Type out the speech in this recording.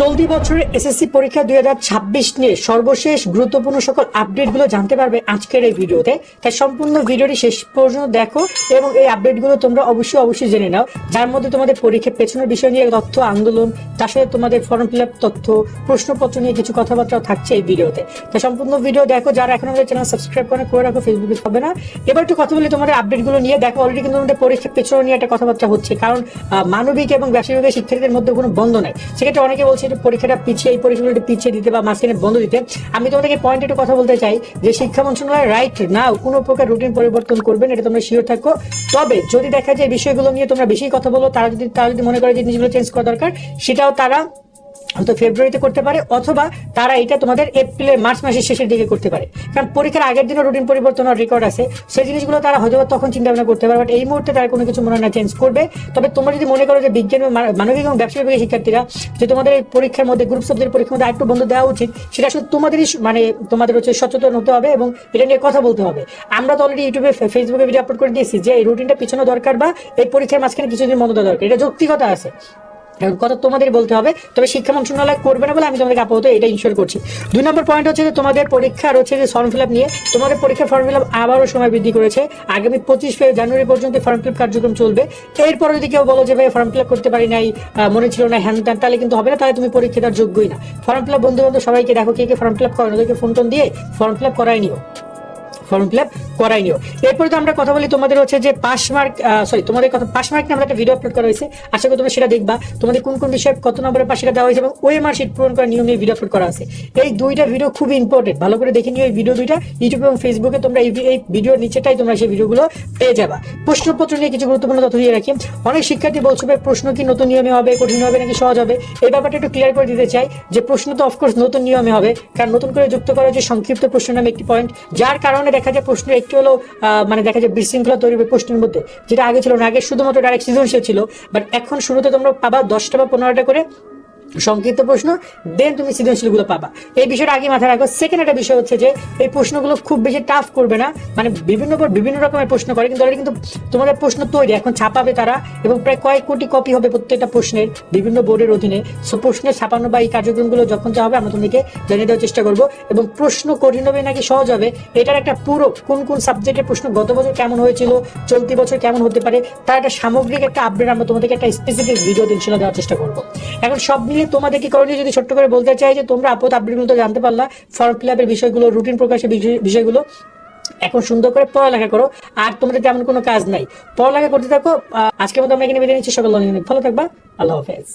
চলতি বছরের এসএসসি পরীক্ষা 2026 নিয়ে সর্বশেষ গুরুত্বপূর্ণ সকল আপডেটগুলো জানতে পারবে আজকের এই ভিডিওতে। তাই সম্পূর্ণ ভিডিওটি শেষ পর্যন্ত দেখো এবং এই আপডেটগুলো তোমরা অবশ্যই জেনে নাও, যার মধ্যে তোমাদের পরীক্ষার পেছনের বিষয় নিয়ে তথ্য, আন্দোলন, তার সাথে তোমাদের ফর্ম ফিল আপ তথ্য, প্রশ্নপত্র নিয়ে কিছু কথাবার্তা থাকছে এই ভিডিওতে। তাই সম্পূর্ণ ভিডিও দেখো। যারা এখন আমাদের চ্যানেল সাবস্ক্রাইব করে রাখো, ফেসবুকে হবে না। এবার একটু কথা বলি তোমাদের আপডেটগুলো নিয়ে। দেখো, অলরেডি কিন্তু তোমাদের পরীক্ষার পেছনে নিয়ে একটা কথাবার্তা হচ্ছে, কারণ মানবিক এবং ব্যবসায়িক শিক্ষার্থীদের মধ্যে কোনো বন্ধ নাই। সেক্ষেত্রে অনেকে বলছে যে পরীক্ষাটা পিছিয়ে, এই পরীক্ষাগুলো পিছিয়ে দিতে বা মাঝখানে বন্ধ দিতে। আমি তোমাদেরকে পয়েন্টে একটু কথা বলতে চাই যে শিক্ষা মন্ত্রণালয় রাইট নাও কোনো প্রকার রুটিন পরিবর্তন করবেন, এটা তোমরা শিওর থাকো। তবে যদি দেখা যায় বিষয়গুলো নিয়ে তোমরা বেশি কথা বলো, তারা যদি মনে করে যে জিনিসগুলো চেঞ্জ করা দরকার, সেটাও তারা হয়তো ফেব্রুয়ারিতে করতে পারে, অথবা তারা এটা তোমাদের এপ্রিলের মার্চ মাসের শেষের দিকে করতে পারে। কারণ পরীক্ষার আগের দিনও রুটিন পরিবর্তন হওয়ার রেকর্ড আছে, সেই জিনিসগুলো তারা হয়তো তখন চিন্তা ভাবনা করতে পারে। বাট এই মুহূর্তে তারা কোনো কিছু মনে হয় না চেঞ্জ করবে। তবে তোমরা যদি মনে করো যে বিজ্ঞান, মানবিক এবং ব্যবসা বিভাগের শিক্ষার্থীরা যে তোমাদের এই পরীক্ষার মধ্যে গ্রুপ সাবজেক্টের পরীক্ষার মধ্যে আরেকটু বন্ধ দেওয়া উচিত, সেটা আসলে তোমাদেরই তোমাদের হচ্ছে সচেতন হতে হবে এবং এটা নিয়ে কথা বলতে হবে। আমরা তো অলরেডি ইউটিউবে, ফেসবুকে ভিডিও আপলোড করে দিয়েছি যে এই রুটিনটা পিছনে দরকার বা এই পরীক্ষার মাঝখানে কিছুদিন বন্ধ দেওয়া দরকার। এটা যৌক্তিকতা আছে, কথা তোমাদের বলতে হবে। তবে শিক্ষা মন্ত্রণালয় করবে না বলে আমি তোমাদের আপাতত এটা ইনশিওর করছি। 2 নম্বর পয়েন্ট হচ্ছে যে তোমাদের পরীক্ষার হচ্ছে যে ফর্ম ফিল আপ নিয়ে। তোমাদের পরীক্ষার ফর্ম ফিল আপ আবারও সময় বৃদ্ধি করেছে, আগামী 25 জানুয়ারি পর্যন্ত ফর্ম ফিল আপ কার্যক্রম চলবে। এরপরে যদি কেউ বলো যে ভাই ফর্ম ফিল আপ করতে পারি নাই, মনে ছিল না, হ্যান ত্যান, তাহলে কিন্তু হবে না, তাহলে তুমি পরীক্ষার যোগ্যই না। ফর্ম ফিল আপ বন্ধু সবাইকে দেখো কে ফর্ম ফিল আপ করেন, ওদেরকে ফোন টোন দিয়ে ফর্ম ফিল আপ করাই নিও, ফর্ম ফিল আপ করাই নিও। এরপরে তো আমরা কথা বলি তোমাদের হচ্ছে যে পাস মার্ক, তোমাদের কথা পাস মার্ক নিয়ে আমরা একটা ভিডিও আপলোড করা হয়েছে, আশা করি তোমরা সেটা দেখবা। তোমাদের কোন কোন বিষয়ে কত নম্বরের পাস সেটা দেওয়া হয়েছে এবং ওএমআর শিট পূরণ করার নিয়ম নিয়ে ভিডিও আপলোড করা আছে। এই দুইটা ভিডিও খুবই ইম্পর্টেন্ট, ভালো করে দেখে নিও এই ভিডিও দুইটা। ইউটিউব এবং ফেসবুকে তোমরা এই ভিডিওর নিচেটাই তোমরা সেই ভিডিওগুলো পেয়ে যাবা। প্রশ্নপত্র নিয়ে কিছু গুরুত্বপূর্ণ তথ্য দিয়ে রাখি। অনেক শিক্ষার্থী বলছে প্রশ্ন কি নতুন নিয়মে হবে, কঠিন হবে নাকি সহজ হবে, এই ব্যাপারটা একটু ক্লিয়ার করে দিতে চাই যে প্রশ্ন তো অফকোর্স নতুন নিয়মে হবে, কারণ নতুন করে যুক্ত করা যে সংক্ষিপ্ত প্রশ্ন নামে একটি পয়েন্ট, যার কারণে দেখা যায় প্রশ্ন একটু হলো দেখা যায় বিশৃঙ্খলা তৈরি হবে প্রশ্নের মধ্যে, যেটা আগে ছিল না। আগে শুধুমাত্র ডাইরেক্ট সৃজনশীল ছিল, বাট এখন শুরুতে তোমরা পাবা 10টা বা 15টা করে সংক্ষিপ্ত প্রশ্ন, দেন তুমি সৃজনশীল গুলো পাবা। এই বিষয়টা আগে মাথায় রাখো। সেকেন্ড একটা বিষয় হচ্ছে যে এই প্রশ্নগুলো খুব বেশি টাফ করবে না, মানে বিভিন্ন রকমের প্রশ্ন করে, কিন্তু অলরেডি কিন্তু তোমাদের প্রশ্ন তৈরি, এখন ছাপাবে তারা, এবং প্রায় কয়েক কোটি কপি হবে প্রত্যেকটা প্রশ্নের বিভিন্ন বোর্ডের অধীনে। সো প্রশ্নের ছাপানো বা এই কার্যক্রমগুলো যখন যা হবে আমরা তোমাদেরকে জানিয়ে দেওয়ার চেষ্টা করবো। এবং প্রশ্ন কঠিন হবে নাকি সহজ হবে, এটার একটা পুরো কোন কোন সাবজেক্টের প্রশ্ন গত বছর কেমন হয়েছিল, চলতি বছর কেমন হতে পারে, তার একটা সামগ্রিক একটা আপডেট আমরা তোমাদেরকে একটা স্পেসিফিক ভিডিও ইনশাআল্লাহ দেওয়ার চেষ্টা করবো। এখন সব মিলিয়ে তোমাদের কি করণীয় যদি ছোট্ট করে বলতে চাই যে তোমরা আপদ আপডেটগুলো তো জানতে পারলা, ফর্ম ফিল আপের বিষয়গুলো, রুটিন প্রকাশের বিষয়গুলো, এখন সুন্দর করে পড়ালেখা করো। আর তোমাদের তেমন কোনো কাজ নাই, পড়ালেখা করতে থাকো। আজকের মতো আমরা এখানে বিদায় নিচ্ছি। সকল ভালো থাকবা, আল্লাহ হাফেজ।